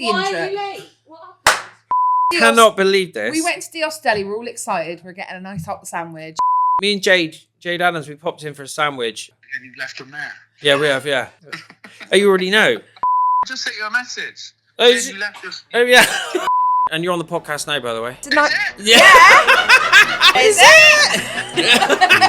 Why are you late? What happened? Cannot believe this. We went to Dios Deli. We're all excited. We're getting a nice hot sandwich. Me and Jade Adams, we popped in for a sandwich. And you left them there. Yeah, we have, yeah. Oh, you already know? I just sent you a message. Oh, Saying is it- you left us. Oh, yeah. And you're on the podcast now, by the way. Is it? Yeah. Is it?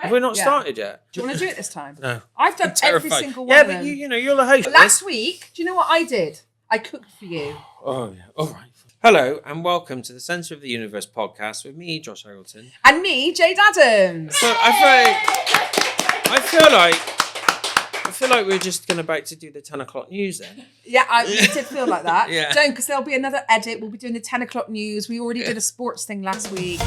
Have we not Yeah. started yet? Do you want to do it this time? No. I've done I'm every terrified. single one Yeah, of but them. you know, you're the host. Last week, do you know what I did? I cooked for you. Oh, yeah. All right. Hello, and welcome to the Centre of the Universe podcast with me, Josh Harrington. And me, Jayde Adams. So I feel like we're just going about to do the 10 o'clock news then. Yeah, I did feel like that. Yeah. Don't, because there'll be another edit. We'll be doing the 10 o'clock news. We already did a sports thing last week.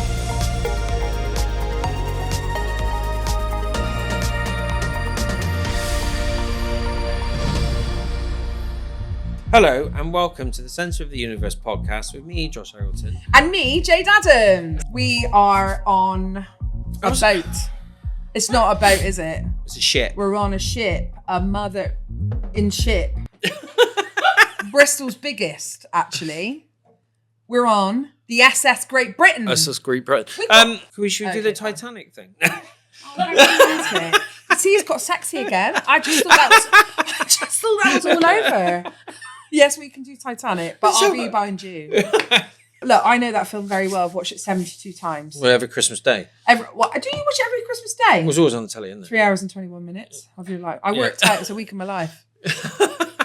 Hello, and welcome to the Centre of the Universe podcast with me, Josh Harrington. And me, Jayde Adams. We are on a boat. It's not a boat, is it? It's a shit. We're on a ship, a mother in ship. Bristol's biggest, actually. We're on the SS Great Britain. That's just great, Brett. Should we Should we do the Titanic thing? See, he's got sexy again. I just thought that was all over. Yes, we can do Titanic, but I'll be behind you. Look, I know that film very well. I've watched it 72 times. Well, every Christmas day. Do you watch it every Christmas day? It was always on the telly, isn't it? 3 hours and 21 minutes of your life. I worked out. It's a week of my life.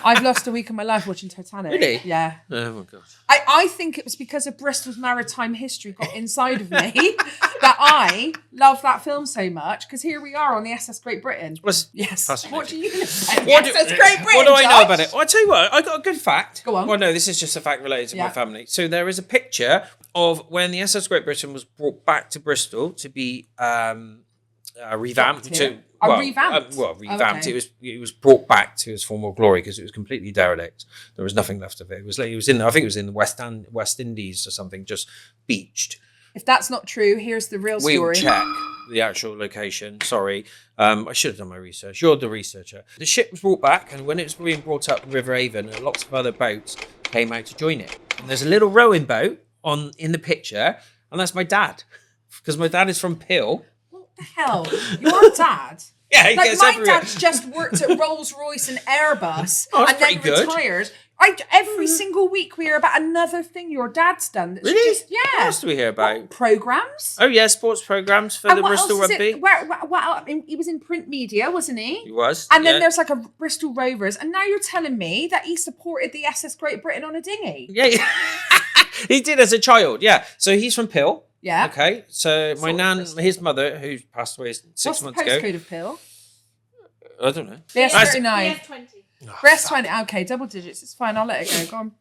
I've lost a week of my life watching Titanic. Really? Yeah. Oh, my God. I think it was because of Bristol's maritime history got inside of me that I love that film so much, because here we are on the SS Great Britain. Yes. What do you say? What SS Great Britain, What do I know Josh? about it? Well, I'll tell you what, I got a good fact. Go on. Well, no, this is just a fact related to Yeah. my family. So there is a picture of when the SS Great Britain was brought back to Bristol to be revamped. Revamped? Revamped. Okay. It was brought back to its former glory because it was completely derelict. There was nothing left of it. It was in the West Indies or something, just beached. If that's not true, here's the real We'll story. check the actual location. Sorry. I should have done my research. You're the researcher. The ship was brought back, and when it was being brought up the River Avon, lots of other boats came out to join it. And there's a little rowing boat in the picture, and that's my dad. Because my dad is from Peel. What the hell? Your dad? Yeah, he Like, gets my everywhere. dad's just worked at Rolls-Royce and Airbus Oh, that's and then pretty good. retired. Every single week we hear about another thing your dad's done. That's Really? Just, yeah. What else do we hear about? Programs. Oh, yeah, sports programmes for And the what Bristol else is Rugby. it? What he was in print media, wasn't he? He was. And then yeah. there's like a Bristol Rovers. And now you're telling me that he supported the SS Great Britain on a dinghy. Yeah, he did as a child, yeah. So he's from Peel. Yeah. Okay, so my nan, Bristol. his mother, who passed away 6 What's the months ago. postcode of Peel? I don't know. BS39. BS20. Breast 20. Okay, double digits. It's fine. I'll let it go. Go on.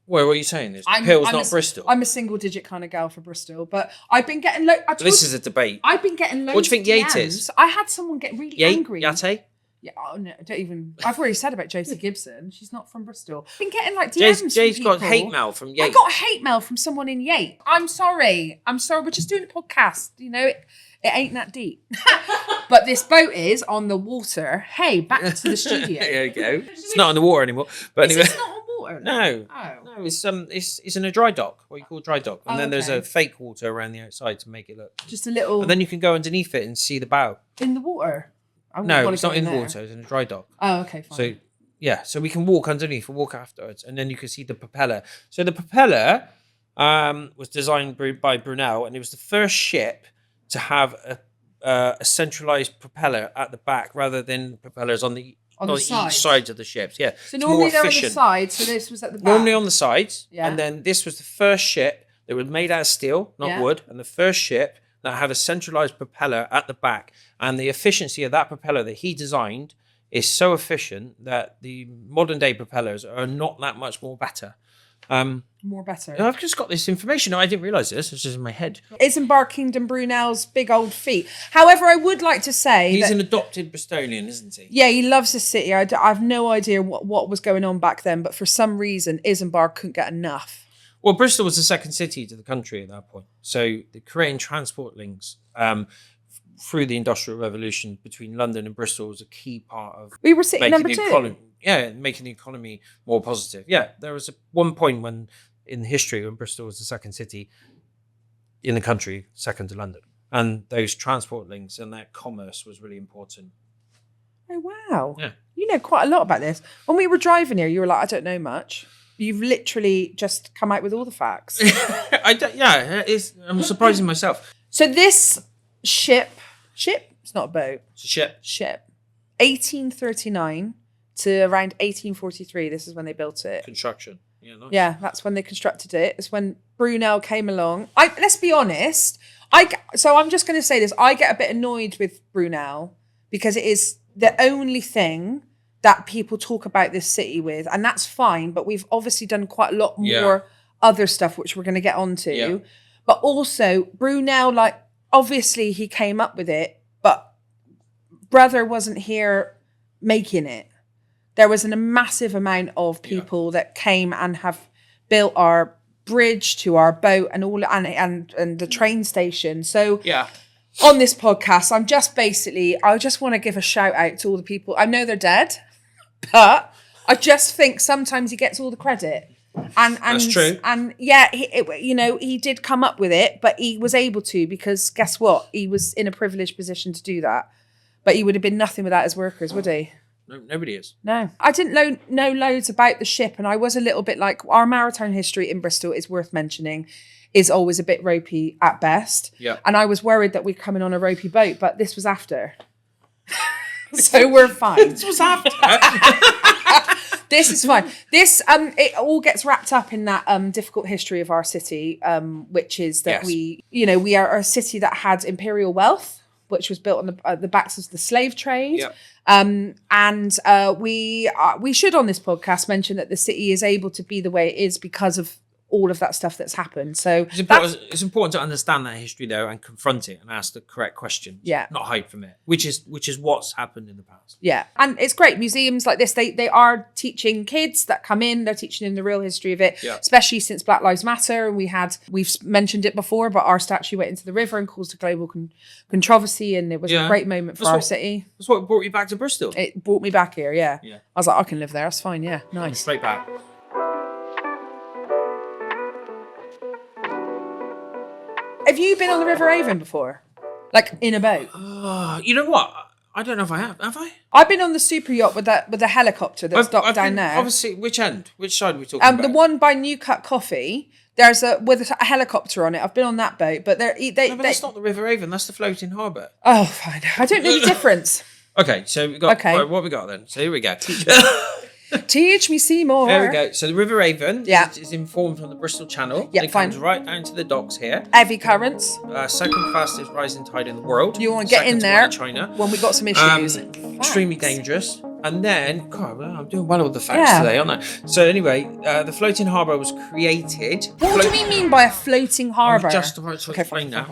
Well, what are you saying? Peel's not Bristol. I'm a single digit kind of gal for Bristol, but I've been getting This is a debate. I've been getting loads. What do you think of Yates DMs. is? I had someone get really angry. Yate? Yeah, oh no, don't even. I've already said about Josie Gibson. She's not from Bristol. I've been getting like DMs from Jay's got people. hate mail from I Yate. got hate mail from someone in Yate. I'm sorry. We're just doing a podcast. You know, it ain't that deep. But this boat is on the water. Hey, back to the studio. There you go. It's not on the water anymore. But Is anyway, this not on water? no, Oh. no, it's in a dry dock. What you call dry dock, and Oh, then there's okay. a fake water around the outside to make it look. Just a little And then you can go underneath it and see the bow. in the water. I wouldn't No, wanna it's go not in the there. water. It's in a dry dock. Oh, okay, fine. So yeah, so we can walk underneath and walk afterwards, and then you can see the propeller. So the propeller was designed by Brunel, and it was the first ship to have a centralized propeller at the back rather than propellers on the each sides. sides of the ships. Yeah, So it's normally more they're on the efficient. side, so this was at the back. Normally on the sides, Yeah. and then this was the first ship that was made out of steel, not Yeah. wood, and the first ship that had a centralized propeller at the back. And the efficiency of that propeller that he designed is so efficient that the modern day propellers are not that much more better. More better. I've just got this information. I didn't realise this. It's just in my head. Isn't Barkington Brunel's big old feet? However, I would like to say He's that, an adopted Bristolian, isn't he? yeah, he loves the city. I've no idea what was going on back then, but for some reason, Isambard couldn't get enough. Well, Bristol was the second city to the country at that point. So the creating transport links through the Industrial Revolution between London and Bristol was a key part of We were sitting number making the 2. economy, making the economy more positive. Yeah, there was one point when in history when Bristol was the second city in the country, second to London, and those transport links and that commerce was really important. Oh, wow. Yeah. You know quite a lot about this. When we were driving here, you were like, I don't know much. You've literally just come out with all the facts. I'm surprising myself. So this ship, it's not a boat. It's a ship. 1839 to around 1843. This is when they built it. Construction. Yeah, nice. Yeah, that's when they constructed it. It's when Brunel came along. Let's be honest. So I'm just going to say this. I get a bit annoyed with Brunel because it is the only thing that people talk about this city with, and that's fine. But we've obviously done quite a lot more other stuff, which we're going to get onto. Yeah. But also Brunel, like obviously he came up with it, but brother wasn't here making it. There was a massive amount of people that came and have built our bridge to our boat and all and the train station. So on this podcast, I just want to give a shout out to all the people. I know they're dead, but I just think sometimes he gets all the credit. And that's true. And he did come up with it, but he was able to because guess what? He was in a privileged position to do that. But he would have been nothing without his workers, would he? No, nobody is. No. I didn't know loads about the ship, and I was a little bit like, our maritime history in Bristol is worth mentioning, is always a bit ropey at best. Yeah. And I was worried that we're coming on a ropey boat, but this was after. So we're fine. This was after. This is fine. This it all gets wrapped up in that difficult history of our city, which is that we are a city that had imperial wealth, which was built on the backs of the slave trade. Yep. And we should on this podcast mention that the city is able to be the way it is because of all of that stuff that's happened. So it's important to understand that history though and confront it and ask the correct questions. Yeah. Not hide from it, which is what's happened in the past. Yeah. And it's great. Museums like this, they are teaching kids that come in, they're teaching them the real history of it, especially since Black Lives Matter. And we've mentioned it before, but our statue went into the river and caused a global controversy. And it was a great moment for our city. That's what brought you back to Bristol. It brought me back here. Yeah. I was like, I can live there. That's fine. Yeah. Nice. Straight back. Have you been on the River Avon before? Like in a boat? You know what? I don't know if I have. Have I? I've been on the super yacht with the helicopter that's docked down there. Obviously, which end? Which side are we talking about? The one by New Cut Coffee. There's with a helicopter on it. I've been on that boat, but but that's not the River Avon. That's the floating harbour. Oh, fine. I don't know the difference. Okay, so we got. Right, what have we got then? So here we go. Teach me, Seymour. There we go. So the River Avon is informed from the Bristol Channel. Yeah, it comes right down to the docks here. Heavy currents. Second fastest rising tide in the world. You want to get in there China. when we got some issues. Extremely dangerous. And then, God, I'm doing well with the facts today, aren't I? So anyway, the floating harbour was created. What do we mean by a floating harbour? I'm just about to explain now.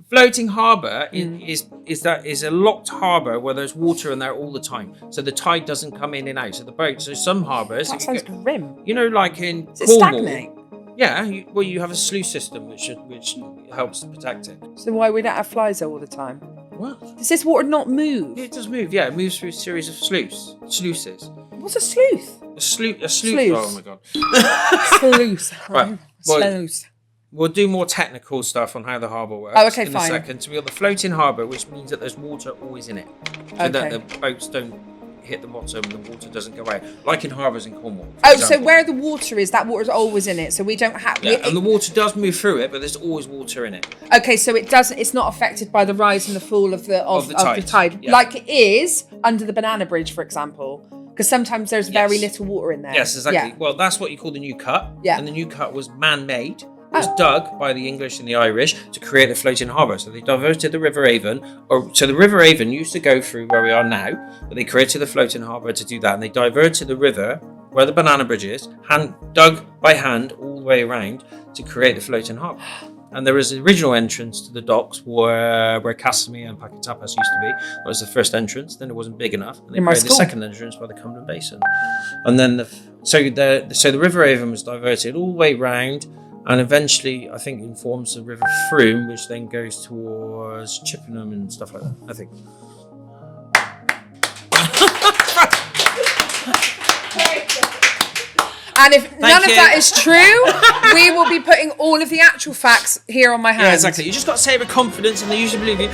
Floating harbour is a locked harbour where there's water in there all the time, so the tide doesn't come in and out. So the boats, so some harbours. That sounds grim. You know, like in Does it Cornwall. stagnate? Yeah, you have a sluice system which helps protect it. So why we don't have flies there all the time? What? Does this water not move? It does move. Yeah, it moves through a series of sluices. What's a sleuth? A sluice. Sluice. Oh my god. Sluice. Right. Sluice. We'll do more technical stuff on how the harbour works in a second. So we've got the floating harbour, which means that there's water always in it. So that the boats don't hit the bottom and the water doesn't go out. Like in harbours in Cornwall. So where the water is, that water's always in it. So we don't have... and the water does move through it, but there's always water in it. Okay, so it's not affected by the rise and the fall of the tide. Yeah. Like it is under the Banana Bridge, for example. Because sometimes there's very little water in there. Yes, exactly. Yeah. Well, that's what you call the New Cut. Yeah. And the New Cut was man-made. It was dug by the English and the Irish to create a floating harbour. So they diverted the River Avon. So the River Avon used to go through where we are now, but they created the floating harbour to do that. And they diverted the river, where the Banana Bridge is, dug by hand all the way around to create the floating harbour. And there was an original entrance to the docks where Casimir and Paquetapas used to be. That was the first entrance. Then it wasn't big enough. And they created the second entrance by the Cumberland Basin. And then So the River Avon was diverted all the way round, and eventually, I think, informs the River Frome, which then goes towards Chippenham and stuff like that. I think. And if none of you. that is true, we will be putting all of the actual facts here on my hand. Yeah, exactly. You just got to say it with confidence, and they usually believe you.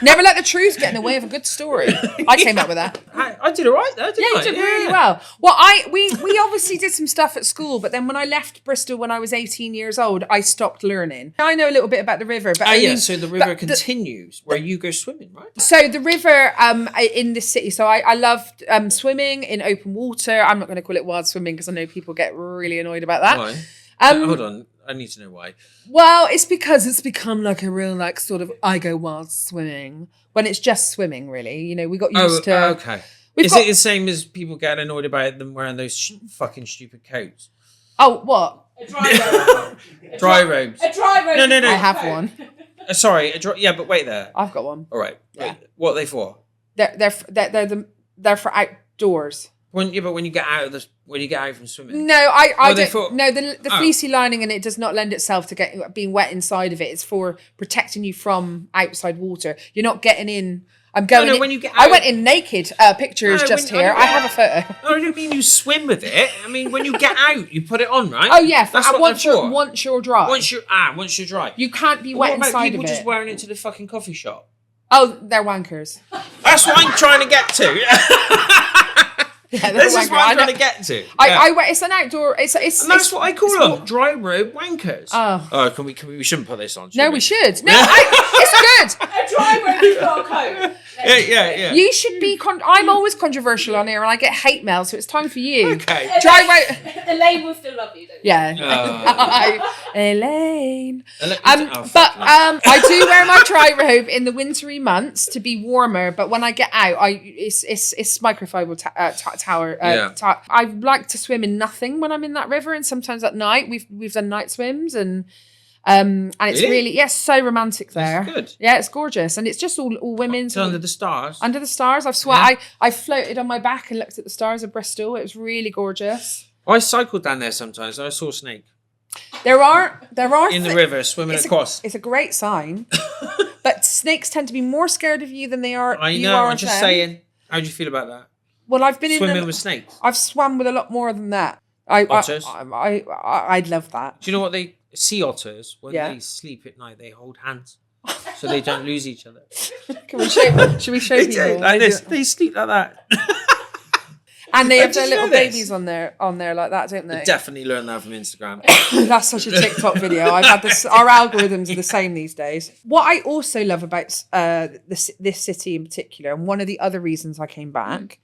Never let the truth get in the way of a good story. I came up with that. I did all right there, didn't I? You did really well. Well, we obviously did some stuff at school, but then when I left Bristol when I was 18 years old, I stopped learning. I know a little bit about the river, but so the river continues where you go swimming, right? So the river in the city. So I loved swimming in open water. I'm not going to call it wild swimming because I know people get really annoyed about that. Why? Hold on. I need to know why. Well, it's because it's become like a real sort of I go wild swimming when it's just swimming, really. You know, we got used to. Okay. Is it the same as people get annoyed about them wearing those fucking stupid coats? Oh, what? A dry robe. Dry robes. A dry robe. No. I have one. Sorry. Yeah, but wait there. I've got one. All right. Yeah. Wait, what are they for? They're for outdoors. When you get out from swimming. No, I don't. for- No, the fleecy lining in it does not lend itself to being wet inside of it. It's for protecting you from outside water. You're not getting in. I'm going. No, in, when you get I out- went in naked. Pictures No, just when- here. I I have a photo. No, I don't mean you swim with it. I mean when you get out, you put it on, right? Oh yeah, That's what once they're you're for. once you're dry. Once you're dry. You can't be What wet about inside people of it. just wearing it to the fucking coffee shop? Oh, they're wankers. That's what I'm trying to get to. Yeah, This is what I'm trying to get to. I it's an outdoor. It's And that's it's, what I call it's them. what- Dry robe wankers. Oh. Can we shouldn't put this on. No, should we should. No, it's good. A dry robe is not a coat. Yeah. You should be. I'm always controversial on here, and I get hate mail, so it's time for you. Okay. Dry robe. Elaine will still love you, though. Yeah. Elaine. But I do wear my dry robe in the wintry months to be warmer, but when I get out, it's microfiber tower. I like to swim in nothing when I'm in that river, and sometimes at night we've done night swims and it's really so romantic there. That's good. Yeah, it's gorgeous, and it's just all women. It's under the stars. Under the stars. I've swam. I floated on my back and looked at the stars of Bristol. It was really gorgeous. I cycled down there sometimes. I saw a snake There are in the river swimming across. It's a great sign, but snakes tend to be more scared of you than they are. I know. I'm just saying. How do you feel about that? Well, I've been Swimming with snakes. I've swam with a lot more than that. Otters? I'd love that. Do you know what sea otters, when they sleep at night, they hold hands so they don't lose each other. Should we show They people? do, like this. They sleep like that. And they have Did their you little know this? babies on there like that, don't they? Definitely learned that from Instagram. That's such a TikTok video. I've had this. Our algorithms are the same these days. What I also love about this city in particular, and one of the other reasons I came back,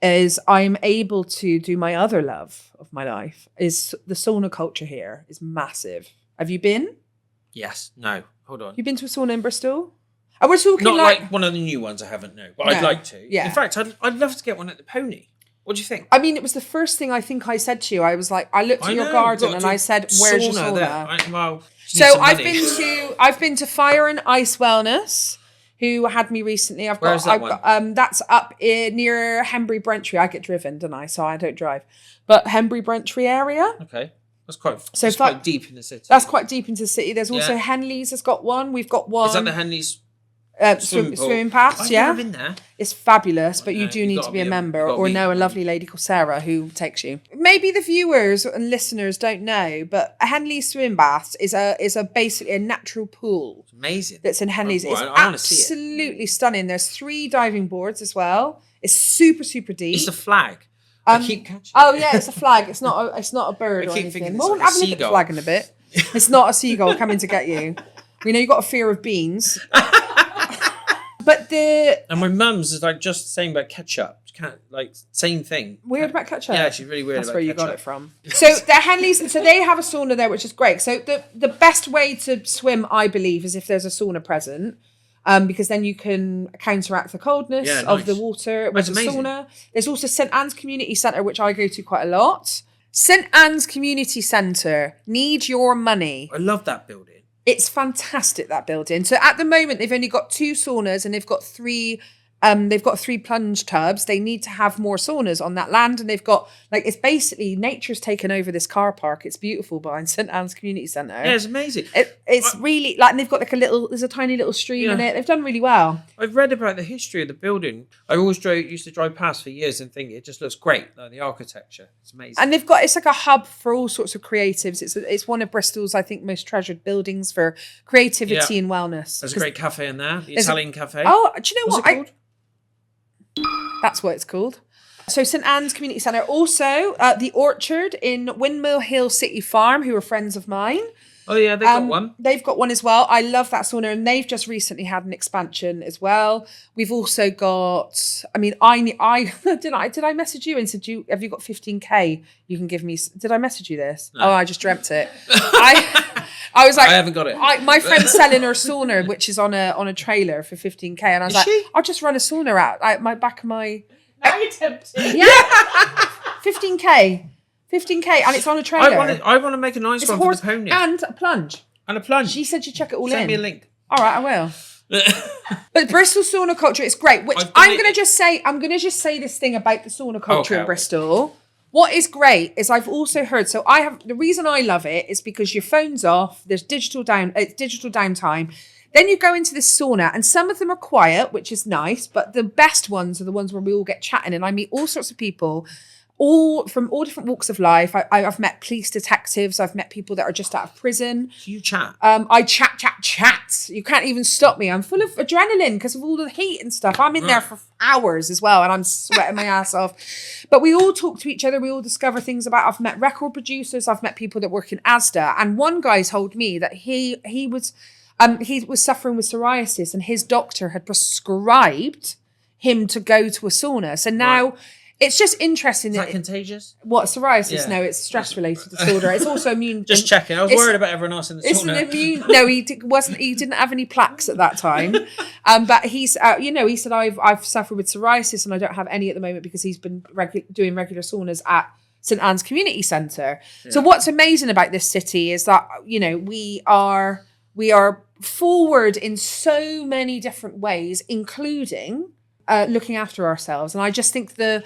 is I'm able to do my other love of my life. Is the sauna culture here is massive. Have you been? Yes. No. Hold on. You been to a sauna in Bristol? And we're talking Not like one of the new ones. I haven't. No, but I'd No. like to. Yeah. In fact, I'd love to get one at the Pony. What do you think? I mean, it was the first thing I think I said to you. I was like, I looked at your garden and I said, "Where's your sauna?" So I've been to Fire and Ice Wellness, who had me recently. Where's that one? That's up near Henbury Brentry. I get driven, don't I? So I don't drive, but Henbury Brentry area. Okay, that's quite deep in the city. That's quite deep into the city. There's also Yeah. Henley's has got one. We've got one. Is that the Henley's swimming paths? I've Yeah, never been there. it's fabulous, but you Okay, do you've need gotta to be a be member you've gotta or be- know a lovely lady called Sarah who takes you. Maybe the viewers and listeners don't know, but Henley's swim baths is a basically a natural pool Amazing. that's in Henley's. Well, It's I wanna see it. absolutely stunning. There's 3 diving boards as well. It's super, super deep. It's a flag. I keep catching. Oh yeah, it's a flag. It's not a bird I or keep anything. thinking it's Well, like a have a look at the seagull. flag in a bit. It's not a seagull coming to get you. We know you've got a fear of beans. But And my mum's is like just saying about ketchup. She can't same thing. weird about ketchup. Yeah, she's really weird That's about where you ketchup. got it from. So the Henleys, so they have a sauna there, which is great. So the best way to swim, I believe, is if there's a sauna present, because then you can counteract the coldness of the water with That's the amazing. sauna. There's also St Anne's Community Centre, which I go to quite a lot. St Anne's Community Centre, need your money. I love that building. It's fantastic, that building. So at the moment, they've only got 2 saunas and they've got 3 They've got 3 plunge tubs. They need to have more saunas on that land. And they've got, like, it's basically nature's taken over this car park. It's beautiful behind St Anne's Community Centre. Yeah, it's amazing. It's really, like, and they've got like there's a tiny little stream in it. They've done really well. I've read about the history of the building. I always used to drive past for years and think it just looks great. Like the architecture. It's amazing. And it's like a hub for all sorts of creatives. It's one of Bristol's, I think, most treasured buildings for creativity and wellness. There's a great cafe in there, the Italian cafe. Oh, do you know What's what? it called? That's what it's called. So St Anne's Community Centre. Also, the Orchard in Windmill Hill City Farm, who are friends of mine. Oh yeah, they've got one. They've got one as well. I love that sauna, and they've just recently had an expansion as well. We've also got. I mean, I did I message you and said, have you got 15k? You can give me. Did I message you this? No. Oh, I just dreamt it. I was like, I haven't got it. My friend's selling her sauna, which is on a trailer for 15k, and I was I'll just run a sauna out my back of my. Now you're tempted. Yeah, 15k. 15k, and it's on a trailer. I want to make a nice one for the pony. And a plunge. She said she'd chuck it all in. Send me a link. All right, I will. But Bristol sauna culture is great. Which I'm going to just say this thing about the sauna culture in Bristol. What is great is I've also heard. So the reason I love it is because your phone's off. There's digital downtime. Then you go into this sauna, and some of them are quiet, which is nice. But the best ones are the ones where we all get chatting, and I meet all sorts of people. All from all different walks of life. I've met police detectives. I've met people that are just out of prison. So you chat? I chat. You can't even stop me. I'm full of adrenaline because of all the heat and stuff. I'm in there for hours as well, and I'm sweating my ass off. But we all talk to each other. We all discover things about. I've met record producers. I've met people that work in Asda, and one guy told me that he was suffering with psoriasis, and his doctor had prescribed him to go to a sauna. So now. Right. It's just interesting. Is that contagious? What, psoriasis? Yeah. No, it's stress-related disorder. It's also immune. Just checking. I was worried about everyone else in the sauna. It's an immune. No, he wasn't. He didn't have any plaques at that time. But he's, he said I've suffered with psoriasis and I don't have any at the moment because he's been doing regular saunas at St Anne's Community Centre. Yeah. So what's amazing about this city is that we are forward in so many different ways, including. Looking after ourselves, and I just think the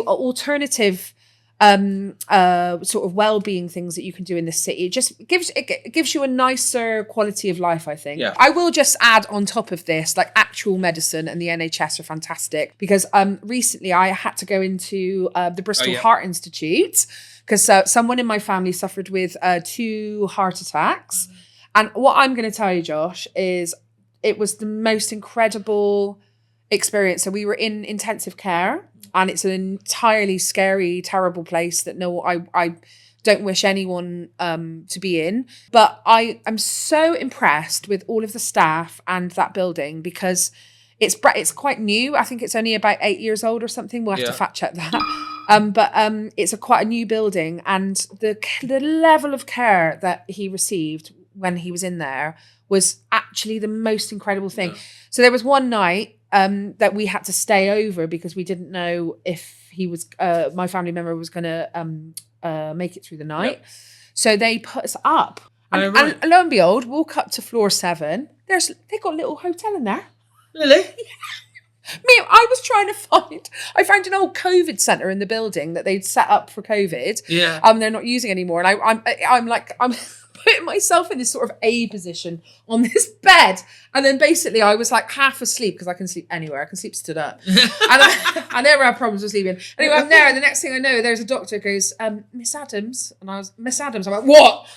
alternative sort of well-being things that you can do in this city it gives you a nicer quality of life, I think. I will just add on top of this, like, actual medicine and the NHS are fantastic because recently I had to go into the Bristol Heart Institute because someone in my family suffered with 2 heart attacks, and what I'm going to tell you, Josh, is it was the most incredible experience. So we were in intensive care, and it's an entirely scary, terrible place that I don't wish anyone to be in. But I am so impressed with all of the staff and that building because it's quite new. I think it's only about 8 years old or something. We'll have to fact check that. But it's quite a new building, and the level of care that he received when he was in there was actually the most incredible thing. Yeah. So there was one night that we had to stay over because we didn't know if he was my family member was going to make it through the night. Yep. So they put us up, and lo and behold, walk up to floor 7. They got a little hotel in there. Really? I found an old COVID centre in the building that they'd set up for COVID. Yeah. They're not using anymore, and I'm putting myself in this sort of A position on this bed, and then basically I was like half asleep because I can sleep anywhere. I can sleep stood up, and I never have problems with sleeping. Anyway, I'm there, and the next thing I know, there's a doctor goes, Miss Adams, and I was Miss Adams. I'm like, what?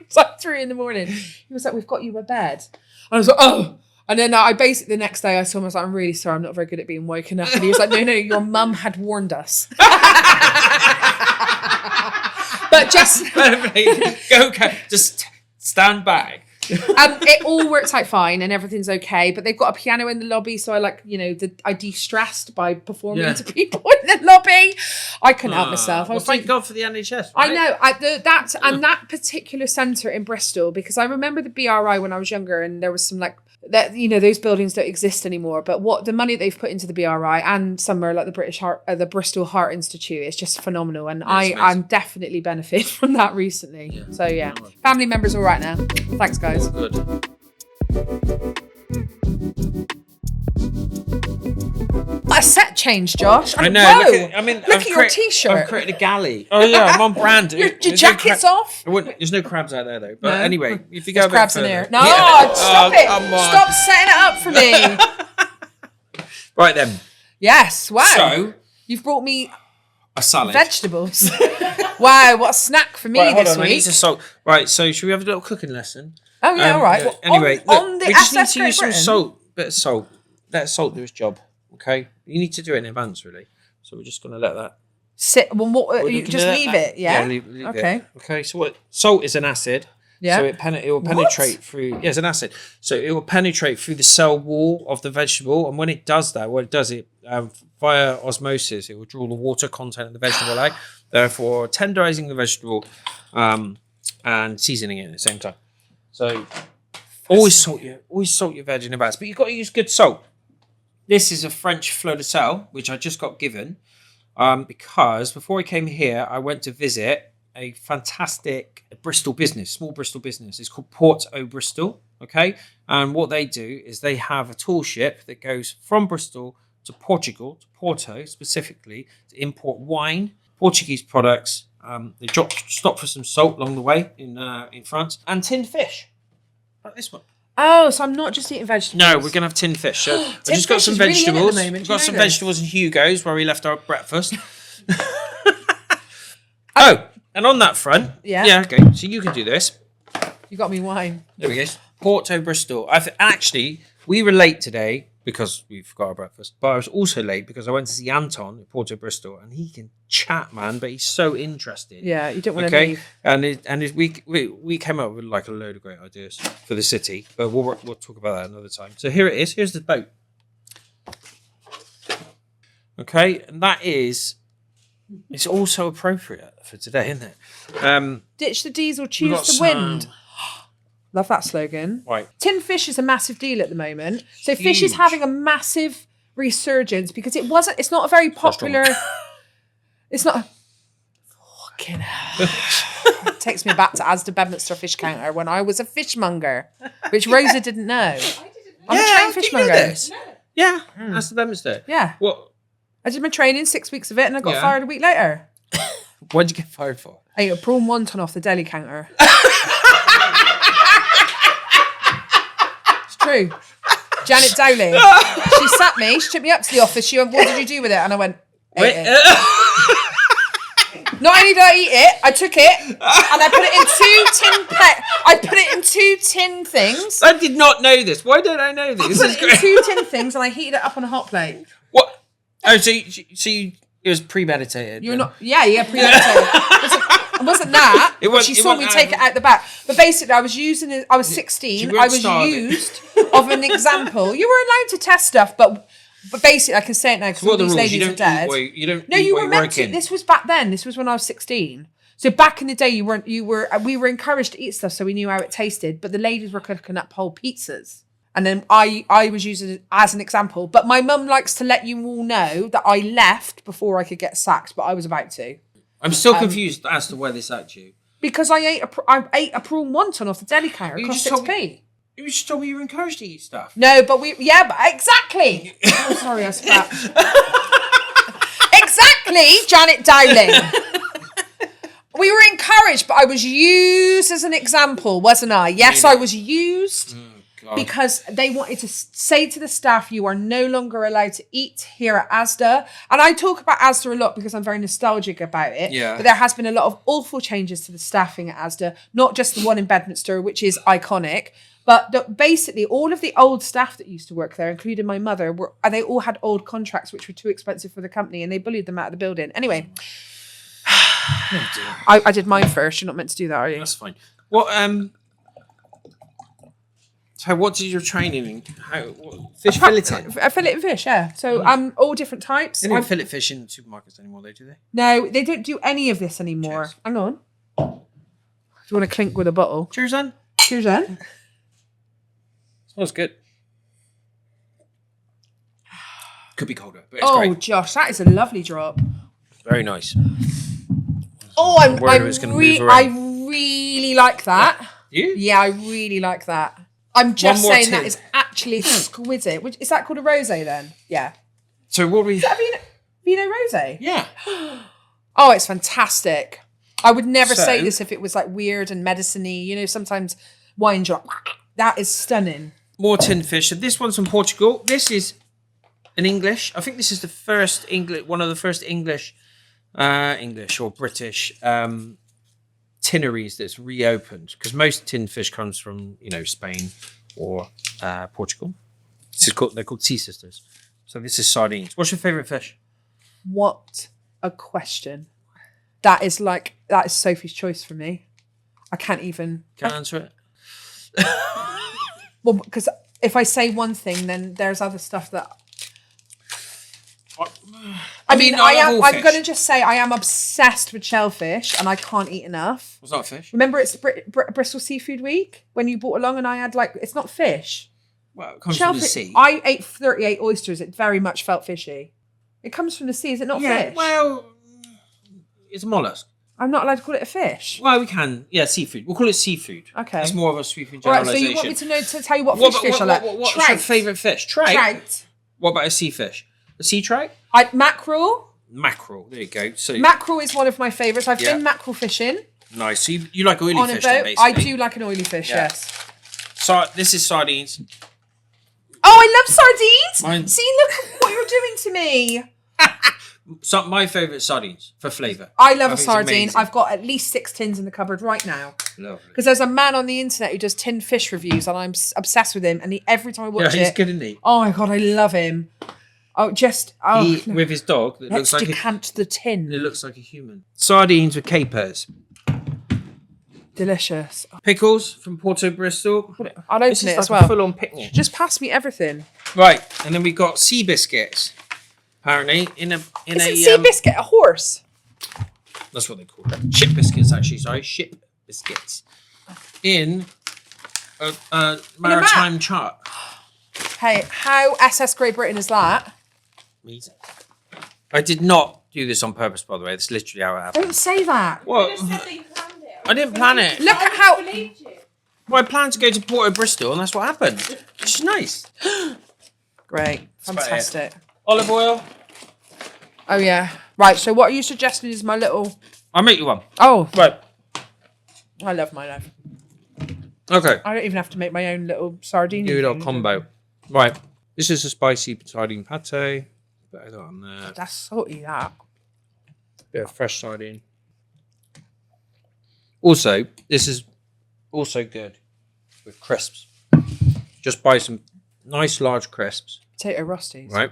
It's like 3 a.m. He was like, we've got you a bed. And I was like, oh. And then I basically, the next day I saw him, I was like, I'm really sorry, I'm not very good at being woken up. And he was like, no, your mum had warned us. But just just stand back. It all works out fine and everything's okay, but they've got a piano in the lobby, so I de-stressed by performing to people in the lobby. I couldn't help myself. Thank God for the NHS. Right? I know. That particular centre in Bristol, because I remember the BRI when I was younger, and there was some those buildings don't exist anymore. But what the money they've put into the BRI and somewhere like the Bristol Heart Institute is just phenomenal, and I'm definitely benefited from that recently. Yeah. So family members all right now. Thanks, guys. Good. a set change, Josh. I know. Whoa. Look Look at your t-shirt. I've created a galley. Oh yeah, I'm on brand. Your jacket's off. There's no crabs out there though. But No. anyway, if you go a bit Crabs in further, here. No, Yeah. stop Oh, it. come on. Stop setting it up for me. Right then. Yes. Wow. So You've brought me a salad. vegetables. Wow, what a snack for me Right, hold this on, I need week. some salt. Right, so should we have a little cooking lesson? Oh yeah, all right. Well, Anyway, on look, the we just need SS to Great use some Britain? salt. Bit of salt. Let salt do its job. Okay, you need to do it in advance, really. So we're just going to let that. Well, we're you gonna just let leave that- it, yeah? leave Okay. it. Okay. So what? Salt is an acid. Yeah. So it will penetrate through. Yeah, it's an acid. So it will penetrate through the cell wall of the vegetable, and when it does that, what it does via osmosis, it will draw the water content of the vegetable out, therefore tenderizing the vegetable, and seasoning it at the same time. So always salt your veg in advance, but you've got to use good salt. This is a French fleur de sel, which I just got given, because before I came here, I went to visit a fantastic Bristol business, small Bristol business. It's called Port o' Bristol, okay? And what they do is they have a tool ship that goes from Bristol to Portugal, to Porto specifically, to import wine, Portuguese products. They stop for some salt along the way in France, and tinned fish, like this one. Oh, so I'm not just eating vegetables. No, we're going to have tinned fish. So I just got fish some is really in at the vegetables. moment. We've Do got you some know this? vegetables in Hugo's where we left our breakfast. Oh, and on that front, Yeah. okay. So you can do this. You got me wine. There we go. Porto Bristol. Actually, we were late today because we forgot our breakfast. But I was also late because I went to see Anton at Porto Bristol, and he can chat, man. But he's so interested. Yeah, you don't want to Okay, leave. we came up with like a load of great ideas for the city, but we'll talk about that another time. So here it is. Here's the boat. Okay, and that is. It's also appropriate for today, isn't it? Ditch the diesel, We've choose got the wind. Love that slogan. Right. Tin fish is a massive deal at the moment. So fish is Huge. having a massive resurgence because it's not a very popular. It's not. Fucking hell. It takes me back to Asda Bedminster fish counter when I was a fishmonger, which Rosa didn't know. I'm a trained fishmonger. This? Yeah, that's the Bedminster. Yeah. What? I did my training, 6 weeks of it, and I got Yeah. fired a week later. What did you get fired for? I ate a prawn wonton off the deli counter. It's true. Janet Dowling. She sat me, she took me up to the office. She went, "What did you do with it?" And I went, "Ate it." Not only did I eat it, I took it and I put it in two tin things. I did not know this. Why don't I know this? I put it in two tin things and I heated it up on a hot plate. What? Oh, so it was premeditated. You're not, yeah, premeditated. It wasn't that. It But wasn't- she it saw me wasn't take it out the back. But basically, I was using it. I was 16. You I weren't was starving. used of an example. You were allowed to test stuff, but basically, I can say it now because What all are the these rules? ladies are dead. You don't. No, eat you while were you're meant to. working. This was back then. This was when I was 16. So back in the day, we were encouraged to eat stuff, so we knew how it tasted. But the ladies were cooking up whole pizzas, and then I was using it as an example. But my mum likes to let you all know that I left before I could get sacked, but I was about to I'm still confused as to where this at you. because I ate a prawn wonton off the deli counter. It You cost just told 6p. You just told me you were encouraged to eat stuff. No, but but exactly. Oh, sorry, I spat. Exactly, Janet Dowling. We were encouraged, but I was used as an example, wasn't I? Yes, I was used because they wanted to say to the staff, you are no longer allowed to eat here at Asda. And I talk about Asda a lot because I'm very nostalgic about it. Yeah. But there has been a lot of awful changes to the staffing at Asda, not just the one in Bedminster, which is iconic, but basically all of the old staff that used to work there, including my mother, they all had old contracts which were too expensive for the company, and they bullied them out of the building. Anyway, I did mine first. You're not meant to do that, are you? That's fine. What So what did your training in? Fish filleting? A fillet and fish, yeah. So all different types. They don't fillet fish in supermarkets anymore, though, do they? No, they don't do any of this anymore. Cheers. Hang on. Do you want to clink with a bottle? Cheers, then. Cheers, then. Smells good. Could be colder, but it's Oh, great. Josh, that is a lovely drop. Very nice. Oh, I worried it was gonna move around. really like that. You? Yeah, I really like that. I'm just more saying tin. that is actually exquisite. Is that called a rosé then? Yeah. So what we? Is that Vino Rosé? Yeah. Oh, it's fantastic. I would never So- say this if it was like weird and medicine-y. You know, sometimes wine drop. That is stunning. More tin fish. So this one's from Portugal. This is an English. I think this is the first English, one of the first English or British tinneries that's reopened, because most tin fish comes from Spain or Portugal. They're called sea sisters. So this is sardines. What's your favourite fish? What a question. That is Sophie's choice for me. I can't even. Can I answer it? Well, because if I say one thing, then there's other stuff that. I mean, I'm going to just say I am obsessed with shellfish, and I can't eat enough. What's not fish? Remember, it's Bristol Seafood Week when you brought along, and I had it's not fish. Well, it comes from the sea. I ate 38 oysters. It very much felt fishy. It comes from the sea. Is it not fish? Well, it's a mollusk. I'm not allowed to call it a fish. Well, we can. Yeah, seafood. We'll call it seafood. Okay. That's more of a seafood All right, so generalisation. you want me to tell you what fish I like? What's your favourite fish? Trout. Trout. What about a sea fish? A sea trout? Mackerel. Mackerel. There you go. So Mackerel is one of my favourites. I've Yeah. been mackerel fishing nice. So you like oily on a fish, boat. then, basically. I do like an oily fish, Yeah. yes. So this is sardines. Oh, I love sardines. Mine- See, look what you're doing to me. So my favourite sardines for flavour. I love I a think it's sardine. amazing. I've got at least 6 tins in the cupboard right now. Lovely. Because there's a man on the internet who does tinned fish reviews, and I'm obsessed with him. And every time I watch Yeah, he's it, good, isn't he? oh my God, I love him. With his dog that Let's looks like decant the it tin. looks like a human. Sardines with capers. Delicious. Pickles from Porto Bristol. I'll open This it is as like a well. full-on picnic. Just pass me everything. Right, and then we got sea biscuits. Apparently, Is it sea biscuit a horse? That's what they call it. Ship biscuits, actually. Sorry, ship biscuits. In a maritime chart. Hey, how SS Great Britain is that? Amazing. I did not do this on purpose, by the way. That's literally how it happened. Don't say that. What? I didn't plan it. Look at how. Well, I planned to go to Porto Bristol, and that's what happened. Which is nice. Great. about it. Fantastic. Olive oil. Oh, yeah. Right, so what are you suggesting is my little. I'll make you one. Oh, Right. I love my life. Okay. I don't even have to make my own little sardine. Do a little combo. Right. This is a spicy sardine pate. Better that on there. That's salty, that. Bit of fresh sardine. Also, this is also good with crisps. Just buy some nice large crisps, Potato rusties. right?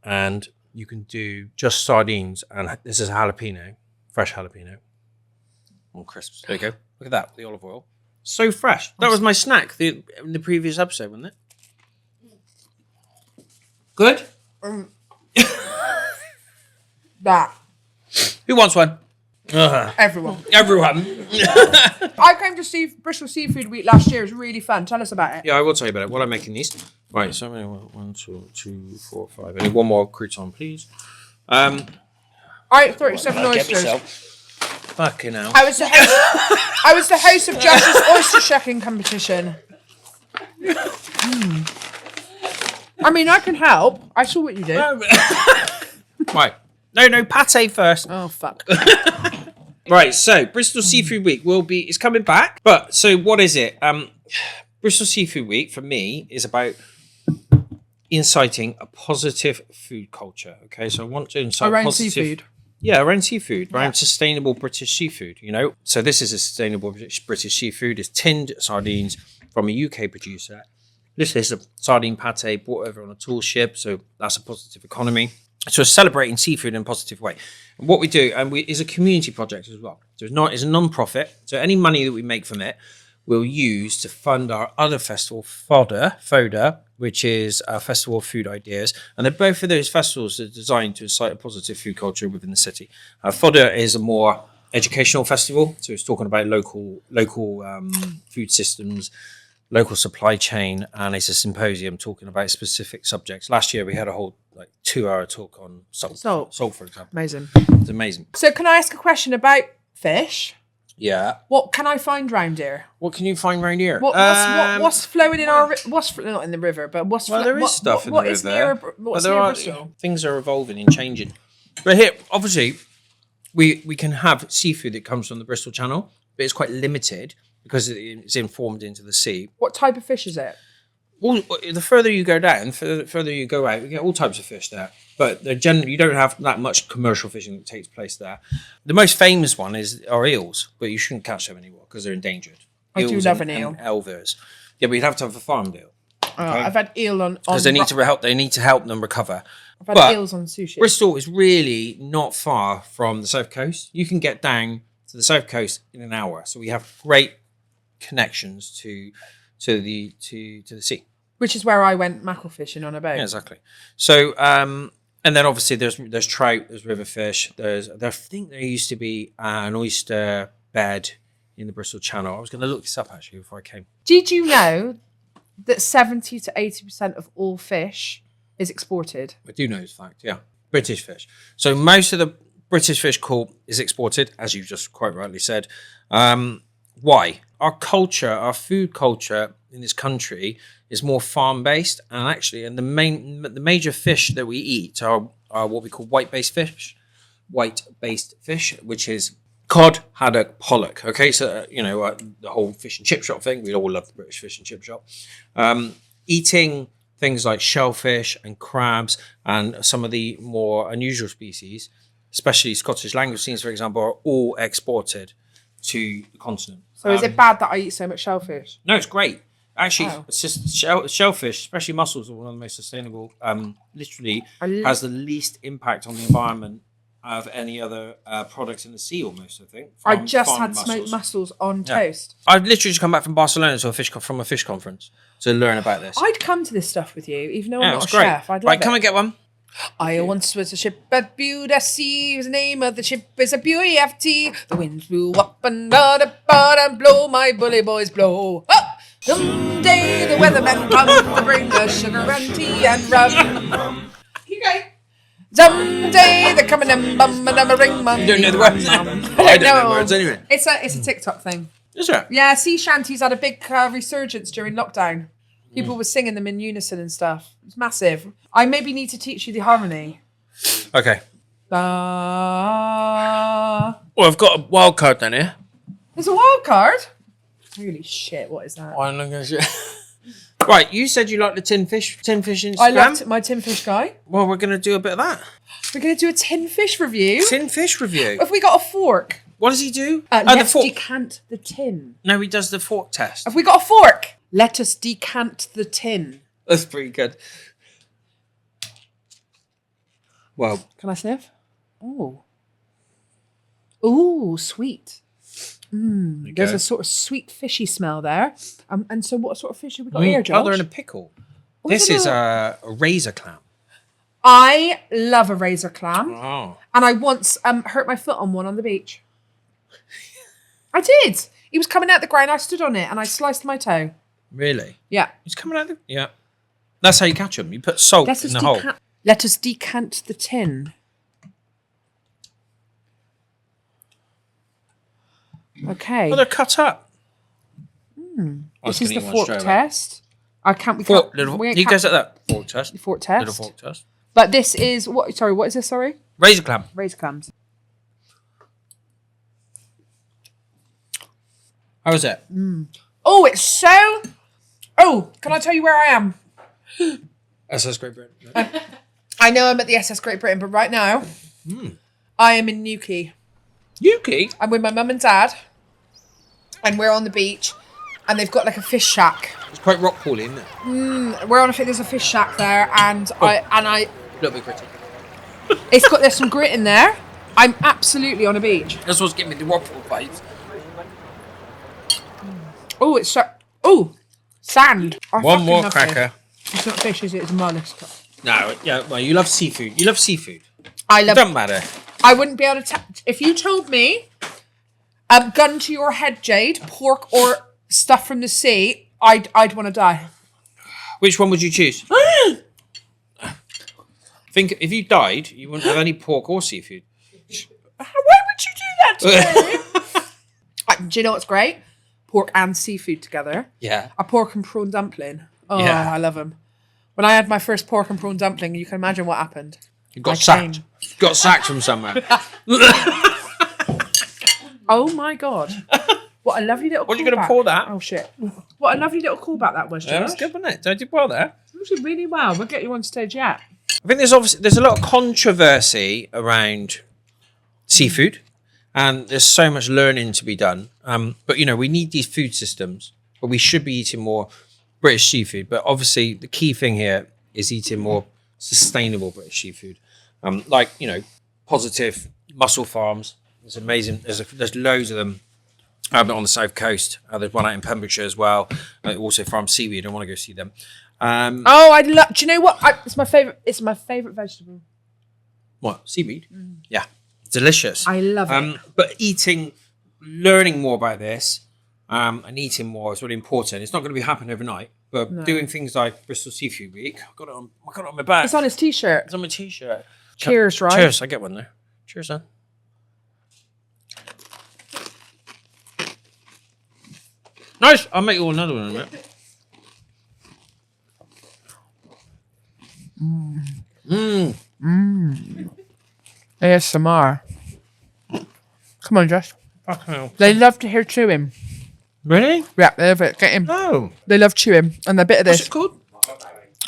And you can do just sardines, and this is jalapeno, fresh jalapeno on crisps. There you go. Look at that, the olive oil. So fresh. That was my snack in the previous episode, wasn't it? Good? That. Who wants one? Everyone. Everyone. I came to Bristol Seafood Week last year. It was really fun. Tell us about it. Yeah, I will tell you about it. While I'm making these. Right, so I'm gonna 1, 2, 3, 4, 5. I need one more crouton, please. I ate 37 oysters. Fucking hell. I was the host of Josh's oyster shucking competition. I mean, I can help. I saw what you did. Right. No, pate first. Oh, fuck. Right, so Bristol Seafood Week is coming back. But so what is it? Bristol Seafood Week for me is about inciting a positive food culture. Okay, so I want to incite Around positive seafood. Yeah, around seafood, around sustainable British seafood, you know. So this is a sustainable British seafood. It's tinned sardines from a UK producer. This is a sardine pate brought over on a tall ship, so that's a positive economy. So we're celebrating seafood in a positive way. And what we do, is a community project as well. So it's a non-profit. So any money that we make from it, we'll use to fund our other festival, FODA, which is a festival of food ideas. And both of those festivals are designed to incite a positive food culture within the city. FODA is a more educational festival. So it's talking about local food systems, local supply chain, and it's a symposium talking about specific subjects. Last year we had a whole 2-hour talk on salt, for example. Amazing. It's amazing. So can I ask a question about fish? Yeah. What can I find round here? What can you find around here? What's flowing in our... not in the river, but what's... Well, there is stuff in the river. Is near, what's near Bristol? Things are evolving and changing. But here, obviously, we can have seafood that comes from the Bristol Channel, but it's quite limited because it's informed into the sea. What type of fish is it? Well, the further you go down, the further you go out, you get all types of fish there. But they're generally, you don't have that much commercial fishing that takes place there. The most famous one are eels, but you shouldn't catch them anymore because they're endangered. I do love an eel. And elvers. Yeah, but you'd have to have a farmed eel. I've had eel on because they need to help them recover. I've had eels on sushi. Bristol is really not far from the south coast. You can get down to the south coast in an hour. So we have great connections to the sea. Which is where I went mackerel fishing on a boat. Yeah, exactly. So, and then obviously there's trout, there's river fish. I think there used to be an oyster bed in the Bristol Channel. I was going to look this up actually before I came. Did you know that 70 to 80% of all fish is exported? I do know this fact, yeah. British fish. So most of the British fish caught is exported, as you just quite rightly said. Why? Our culture, our food culture in this country is more farm-based, and the major fish that we eat are what we call white-based fish, which is cod, haddock, pollock. Okay, so the whole fish and chip shop thing. We all love the British fish and chip shop. Eating things like shellfish and crabs and some of the more unusual species, especially Scottish langoustines, for example, are all exported to the continent. So is it bad that I eat so much shellfish? No, it's great. Actually, It's just shellfish, especially mussels, are one of the most sustainable. Literally has the least impact on the environment of any other products in the sea, almost, I think. I just had smoked mussels on toast. I've literally just come back from Barcelona from a fish conference to learn about this. I'd come to this stuff with you, even though I'm not a great. chef. I'd love right, come and get one. I once was a ship at Sea. The name of the ship is a BUEFT. The winds blew up and down and blow, my bully boys blow. Oh! Someday the weathermen come to bring us sugar and tea and rum. Okay. Someday they're coming and bum and a ring mum. You don't know the words? I don't know the words anyway. It's a TikTok thing. Is it? Yeah, sea shanties had a big resurgence during lockdown. People were singing them in unison and stuff. It's massive. I maybe need to teach you the harmony. Okay. Well, I've got a wild card down here. there's a wild card. Holy shit! What is that? I'm not gonna say. Right, you said you like the tin fish Instagram. I loved my tin fish guy. Well, we're gonna do a bit of that. We're gonna do a tin fish review. Tin fish review. Have we got a fork? What does he do? Let's decant the tin. No, he does the fork test. Have we got a fork? Let us decant the tin. That's pretty good. Well, can I sniff? Oh. Ooh, sweet. There's a sort of sweet fishy smell there. And so what sort of fish have we got here, Josh? Oh, they're in a pickle. This is a razor clam. I love a razor clam. Oh. And I once hurt my foot on one on the beach. I did. He was coming out the ground. I stood on it and I sliced my toe. Really? Yeah. He's coming out yeah. That's how you catch them. You put salt in the hole. Let us decant the tin. Okay. Oh, they're cut up. This is the fork test. You guys at that fork test. Fork test. Little fork test. But this is what? Sorry, what is this? Sorry. Razor clam. Razor clams. How is it? Oh, it's so. Oh, can I tell you where I am? SS Great Britain. I know I'm at the SS Great Britain, but right now, I am in Newquay. Newquay? I'm with my mum and dad, and we're on the beach, and they've got like a fish shack. It's quite rock pooly, isn't it? There's a fish shack there, and I. A little bit gritty. There's some grit in there. I'm absolutely on a beach. That's what's giving me the rock pool vibes. Oh, it's so. Oh, sand. One more cracker. It's not fish, is it? It's a mollusk. No, yeah, well, you love seafood. You love seafood. It doesn't matter. I wouldn't be able to... If you told me, gun to your head, Jade, pork or stuff from the sea, I'd want to die. Which one would you choose? Think if you died, you wouldn't have any pork or seafood. Why would you do that to me? Do you know what's great? Pork and seafood together. Yeah. A pork and prawn dumpling. Oh, Yeah. I love them. When I had my first pork and prawn dumpling, you can imagine what happened. You got I sacked. came. Got sacked from somewhere. Oh my God. What a lovely little What are you going to callback. pour that? Oh shit. What a lovely little callback that was, Josh. Yeah, that's good, wasn't it? Don't you well there? You did really well. We'll get you on stage yet. I think there's a lot of controversy around seafood, and there's so much learning to be done. But we need these food systems, but we should be eating more British seafood. But obviously, the key thing here is eating more sustainable British seafood, positive mussel farms. It's amazing. There's loads of them. On the south coast, there's one out in Pembrokeshire as well. Also farm seaweed. I want to go see them. I love. Do you know what? It's my favorite. It's my favorite vegetable. What, seaweed? Yeah, delicious. I love it. But learning more about this, and eating more is really important. It's not going to be happening overnight, but doing things like Bristol Seafood Week, I got it on my back. It's on his t-shirt. It's on my t-shirt. Cheers, right? Cheers. I get one there. Cheers, son. Nice. I'll make you another one in a minute. ASMR. Come on, Josh. Fucking hell. They love to hear chewing. Really? Yeah, they love it. Get him. Oh. They love chewing. And a bit of What's this. it called?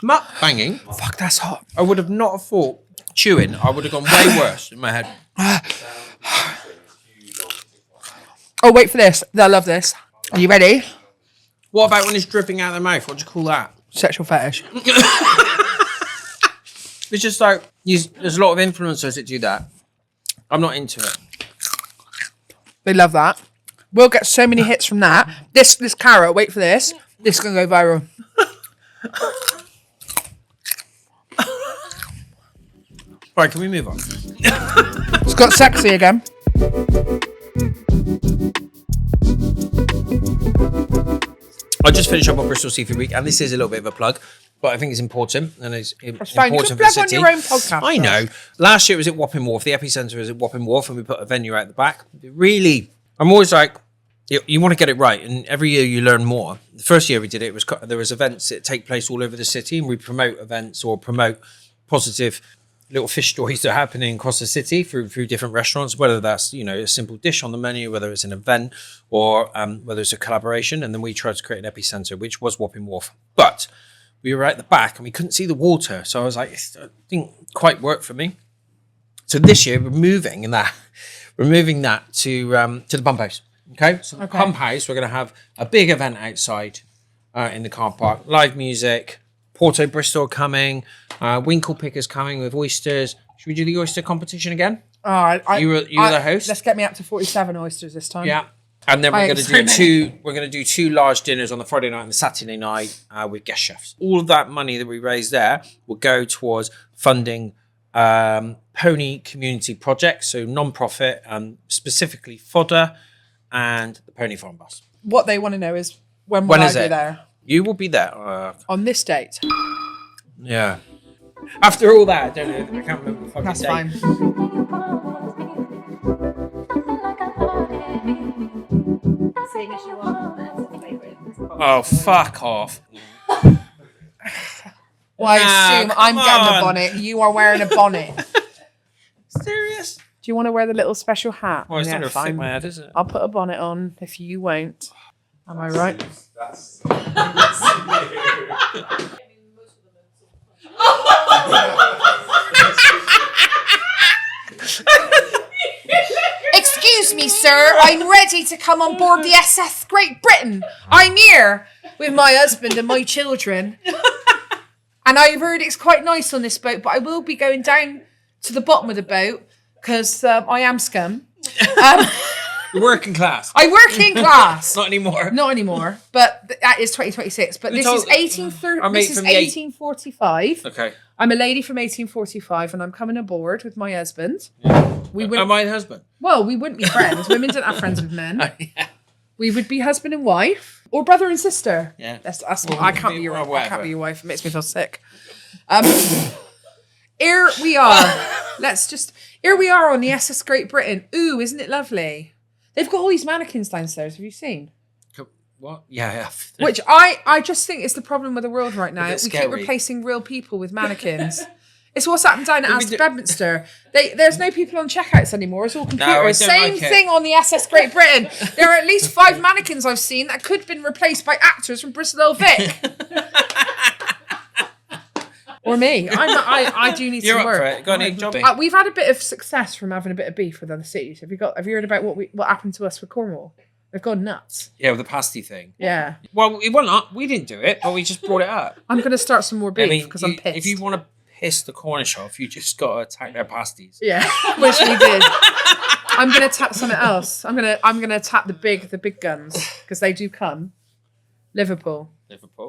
Muck banging. Fuck, that's hot. I would have not thought chewing. I would have gone way worse in my head. Oh, wait for this. They'll love this. Are you ready? What about when it's dripping out of the mouth? What do you call that? Sexual fetish. It's just like, there's a lot of influencers that do that. I'm not into it. They love that. We'll get so many hits from that. This carrot, wait for this. This is going to go viral. Right, can we move on? It's got sexy again. I just finished up on Bristol Seafood Week, and this is a little bit of a plug, but I think it's important, and it's fine. You important can for the plug on city. your own podcast, I know. Last year it was at Wapping Wharf. The epicentre was at Wapping Wharf, and we put a venue out the back. Really, I'm always like, you want to get it right, and every year you learn more. The first year we did it, there was events that take place all over the city, and we promote events or promote positive little fish stories that are happening across the city through different restaurants, whether that's a simple dish on the menu, whether it's an event, or whether it's a collaboration. And then we tried to create an epicenter, which was Wapping Wharf, but we were at the back and we couldn't see the water, so I was like, it didn't quite work for me. So this year we're moving that to the pump house. Okay, so the pump house, we're going to have a big event outside in the car park, live music. Porto Bristol coming, Winkle Pickers coming with oysters. Should we do the oyster competition again? You were the host. Let's get me up to 47 oysters this time. Yeah, and then we're going to do We're going to do two large dinners on the Friday night and the Saturday night with guest chefs. All of that money that we raise there will go towards funding pony community projects, so non-profit, specifically fodder and the pony farm bus. What they want to know is when will I be there? You will be there. On this date. Yeah. After all that, I don't know. I can't remember the fucking That's date. fine. Seeing as you are my favourite. Oh, fuck off. Well, I assume I'm getting a bonnet. You are wearing a bonnet. Serious? Do you want to wear the little special hat? Well, it's not going to fit my head, is it? I'll put a bonnet on if you won't. Am I right? Excuse me, sir. I'm ready to come on board the SS Great Britain. I'm here with my husband and my children. And I've heard it's quite nice on this boat, but I will be going down to the bottom of the boat because I am scum. You're working class. I work in class. Not anymore. Not anymore, but that is 2026. But this is 1845. Okay. I'm a lady from 1845, and I'm coming aboard with my husband. We would. Am I the husband? Well, we wouldn't be friends. Women don't have friends with men. Oh, yeah. We would be husband and wife, or brother and sister. Yeah. That's I can't be your wife. I whatever. can't be your wife. It makes me feel sick. Here we are. Here we are on the SS Great Britain. Ooh, isn't it lovely? They've got all these mannequins downstairs. Have you seen? What? Yeah. Which I just think is the problem with the world right now. bit We keep scary. replacing real people with mannequins. It's what's happened down at Bedminster. There's no people on checkouts anymore. It's all computers. I don't Same like it. thing on the SS Great Britain. There are at least 5 mannequins I've seen that could have been replaced by actors from Bristol Vic. Or me. I do need You're some up for work. it. Got any job? We've had a bit of success from having a bit of beef with other cities. Have you heard about what happened to us with Cornwall? They've gone nuts. Yeah, with the pasty thing. Yeah. Well, we didn't do it, but we just brought it up. I'm going to start some more beef I mean, because I'm pissed. if you want to piss the Cornish off, you just got to attack their pasties. Yeah, which we did. I'm going to attack something else. I'm going to attack the big guns because they do come. Liverpool.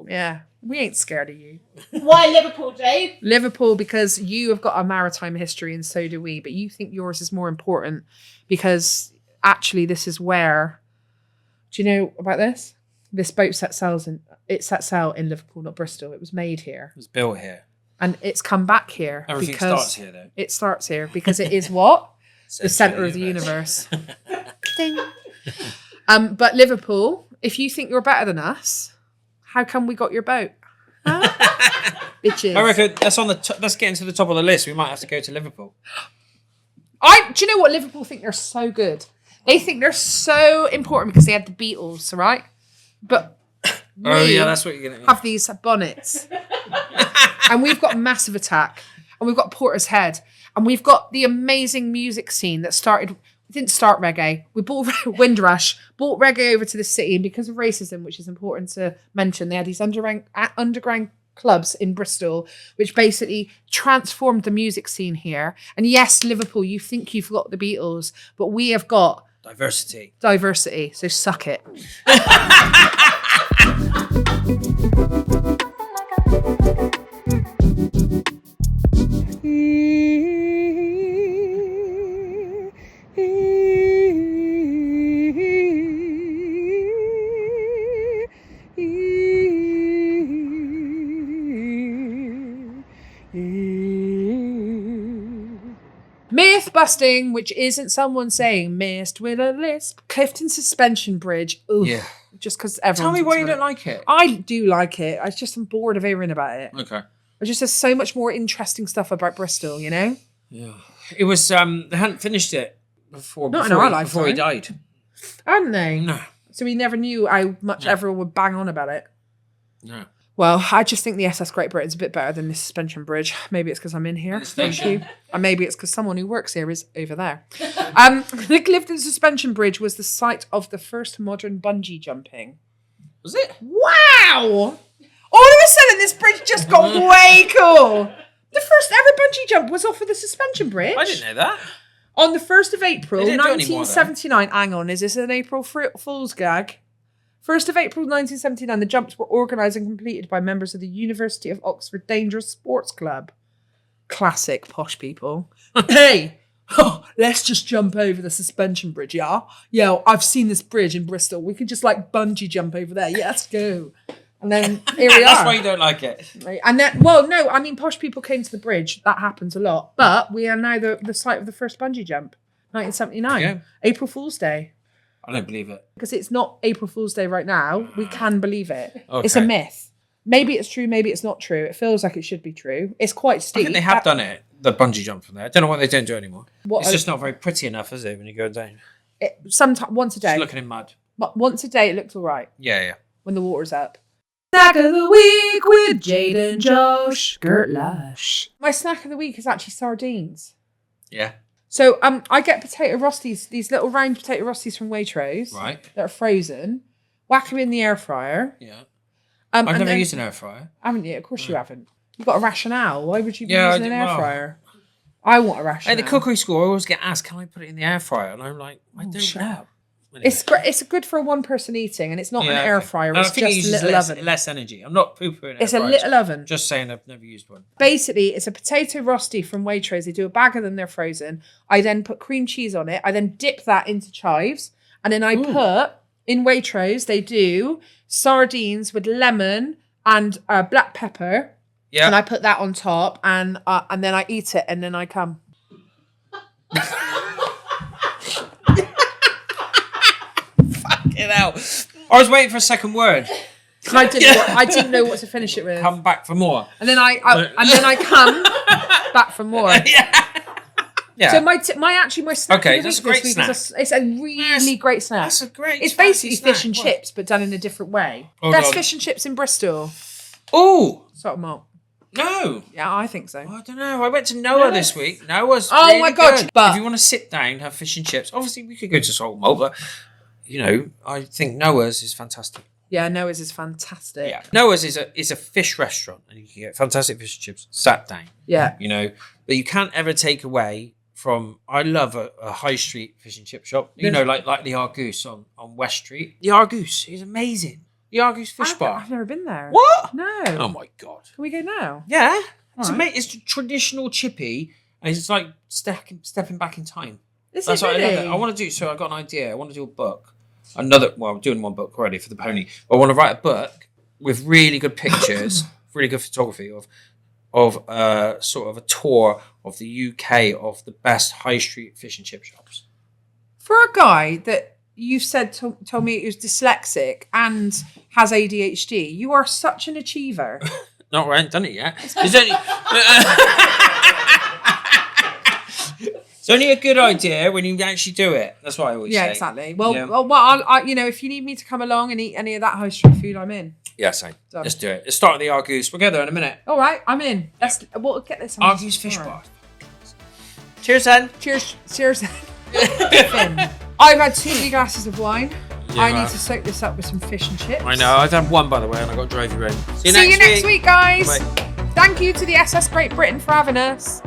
Yeah, we ain't scared of you. Why Liverpool, Jade? Liverpool, because you have got a maritime history and so do we, but you think yours is more important because actually this is where... Do you know about this? This boat set sail in Liverpool, not Bristol. It was made here. It was built here. And it's come back here. Everything because starts here, though. It starts here because it is what? The centre of the universe. Ding. But Liverpool, if you think you're better than us, how come we got your boat? Huh? Bitches. I reckon let's get into the top of the list. We might have to go to Liverpool. Do you know what? Liverpool think they're so good. They think they're so important because they had the Beatles, right? But that's what you're going to have these bonnets. And we've got Massive Attack. And we've got Porter's Head. And we've got the amazing music scene that started... We didn't start reggae. We bought Windrush, brought reggae over to the city. And because of racism, which is important to mention, they had these underground clubs in Bristol, which basically transformed the music scene here. And yes, Liverpool, you think you've got the Beatles, but we have got... Diversity. So suck it. Myth busting, which isn't someone saying missed with a lisp. Clifton Suspension Bridge. Ooh, Yeah. Just because everyone. Tell me why you don't like it. I do like it. I just am bored of hearing about it. Okay. There's so much more interesting stuff about Bristol, you know? Yeah. It was, they hadn't finished it before Not in our lifetime. before he died. Hadn't they? No. So we never knew how much everyone would bang on about it. No. Well, I just think the SS Great Britain's a bit better than the Suspension Bridge. Maybe it's because I'm in here. Thank you. And maybe it's because someone who works here is over there. The Clifton Suspension Bridge was the site of the first modern bungee jumping. Was it? Wow! All of a sudden, this bridge just got way cool. The first ever bungee jump was off of the Suspension Bridge. I didn't know that. On the 1st of April, They didn't do it anymore, 1979. Hang on, is this an April Fool's gag? 1st of April 1979, the jumps were organised and completed by members of the University of Oxford Dangerous Sports Club. Classic posh people. Hey, let's just jump over the Suspension Bridge, yeah? Yeah, I've seen this bridge in Bristol. We could just bungee jump over there. Yeah, let's go. And then here we are. That's why you don't like it. Right. And then, well, no, I mean, posh people came to the bridge. That happens a lot. But we are now the site of the first bungee jump, 1979. Yeah. April Fool's Day. I don't believe it. Because it's not April Fool's Day right now. We can believe it. Okay. It's a myth. Maybe it's true, maybe it's not true. It feels like it should be true. It's quite steep. I think they have done it, the bungee jump from there. I don't know why they don't do it anymore. What It's just not very pretty enough, is it, when you go down? Sometimes once a day. Just looking in mud. But once a day it looks all right Yeah. when the water's up. Snack of the week with Jayde and Josh. Gert Lush. My snack of the week is actually sardines. Yeah. So I get potato rosties, these little round potato rosties from Waitrose. Right. That are frozen. Whack them in the air fryer. Yeah. I've I've never used an air fryer. Haven't you? Of course you haven't. You've got a rationale. Why would you be Yeah, using an air fryer? I want a rationale. At the cookery school, I always get asked, can I put it in the air fryer? And I'm like, I don't know. Anyway. It's great. It's good for one person eating, and it's not an air fryer. And It's I think it just a uses little oven. less energy. I'm not poo-pooing It's air a fryers. little oven. Just saying I've never used one. Basically, it's a potato rosti from Waitrose. They do a bag of them, they're frozen. I then put cream cheese on it. I then dip that into chives. And then I put, in Waitrose, they do sardines with lemon and black pepper. Yeah. And I put that on top, and then I eat it, and then I come. Fucking hell. I was waiting for a second word. I didn't know what to finish it with. Come back for more. And then I come back for more. Yeah. So my snack. Okay, of the that's a week great this week snack. It's a really great snack. That's a great. It's spicy basically snack. fish and What? chips, but done in a different way. Oh, Best God. fish and chips in Bristol. Oh Sort them up. no. Yeah, I think so. I don't know. I went to Noah this week. Noah's Oh really my God, good. but- if you want to sit down, have fish and chips. Obviously, we could go to Salt Malt, but you know, I think Noah's is fantastic. Yeah, Noah's is fantastic. Yeah, Noah's is a fish restaurant, and you can get fantastic fish and chips sat down. Yeah. You know, but you can't ever take away from. I love a high street fish and chip shop. You know, like the Argoose on West Street. The Argoose is amazing. The Argoose fish bar. I've never been there. What? No. Oh my God. Can we go now? Yeah. It's, Alright. it's a traditional chippy, and it's like stepping back in time. Is That's it what really? I love. I want to do. So I got an idea. I want to do a book. I'm doing one book already for the pony. I want to write a book with really good pictures, really good photography of sort of a tour of the UK of the best high street fish and chip shops. For a guy that you said told me he was dyslexic and has ADHD, you are such an achiever. Not I haven't done it yet. It's only, it's only a good idea when you actually do it. That's what I always say. Yeah, exactly. Well, Yeah. well, if you need me to come along and eat any of that high street food, I'm in. Yeah, same. Done. Let's do it. Let's start at the Argoose. We'll get there in a minute. All right, I'm in. We'll get this. on Argoose fish tomorrow. bar. Cheers, then. Cheers. Finn. I've had 2 big glasses of wine. Yeah, I man. need to soak this up with some fish and chips. I know. I've had one, by the way, and I got to drive you in. See you next week, guys. Bye. Thank you to the SS Great Britain for having us.